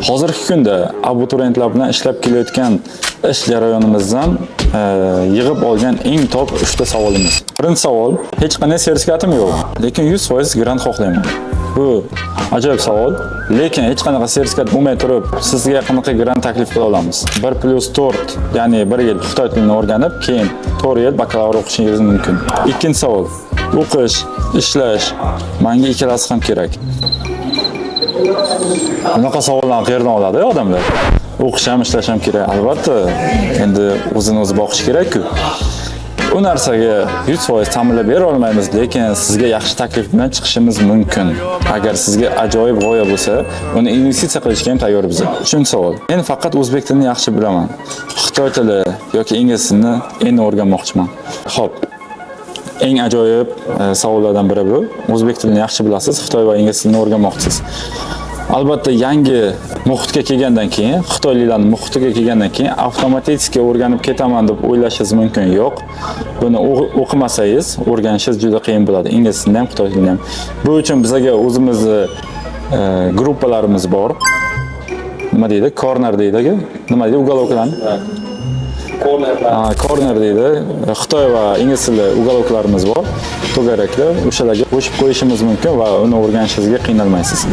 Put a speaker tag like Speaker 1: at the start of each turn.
Speaker 1: Hozirgi kunda abituriyentlar bilan ishlab kelayotgan ish jarayonimizdan yig'ib olgan eng top 3 ta savolimiz. Birinchi savol, hech qanday sertifikatim yo'q, lekin 100% grant xohlayman. Bu ajoyib savol, lekin hech qanaqa sertifikat bo'lmay turib, sizga qanaqa grant taklif qila olamiz? 1+4, ya'ni 1 yil Xitoy tilini o'rganib, keyin 4 yil bakalavr o'qishingiz mumkin. Ikkinchi savol, o'qish, ishlash, menga ikkalasi ham kerak. Bunaqa savollarni qayerdan oladi odamlar? O'qish ham, ishlash ham kerak. Albatta, endi o'zini o'zi boqish kerak-ku. U narsaga 100% ta'minlab bera olmaymiz, lekin sizga yaxshi taklif bilan chiqishimiz mumkin. Agar sizga ajoyib g'oya bo'lsa, uni investitsiya qilishga ham tayyor biz. Uchinchi savol. Men faqat o'zbek tilini yaxshi bilaman. Xitoy tili yoki ingliz tilini endi o'rganmoqchiman. Xo'p. Eng ajoyib savollardan biri bu. O'zbek tilini yaxshi bilasiz, Xitoy va ingliz tilini o'rganmoqchisiz. Albatta, yangi muhitga kelgandan keyin, xitoyliklarning muhitiga kelgandan keyin avtomatik o'rganib ketaman deb o'ylashingiz mumkin. Yo'q. Buni o'qimasangiz, o'rganishingiz juda qiyin bo'ladi. Ingliz tilini ham, xitoy tilini ham. Bu uchun bizga o'zimizning gruppalarimiz bor. Nima deydi? Corner deydi. Nima deydi? Uголовкlar. Corner deydi. Xitoy va ingliz tili uголовкlarimiz bor. To'garaklar, o'shalarga qo'shib qo'yishimiz mumkin va uni o'rganishingizga qiynalmaysiz.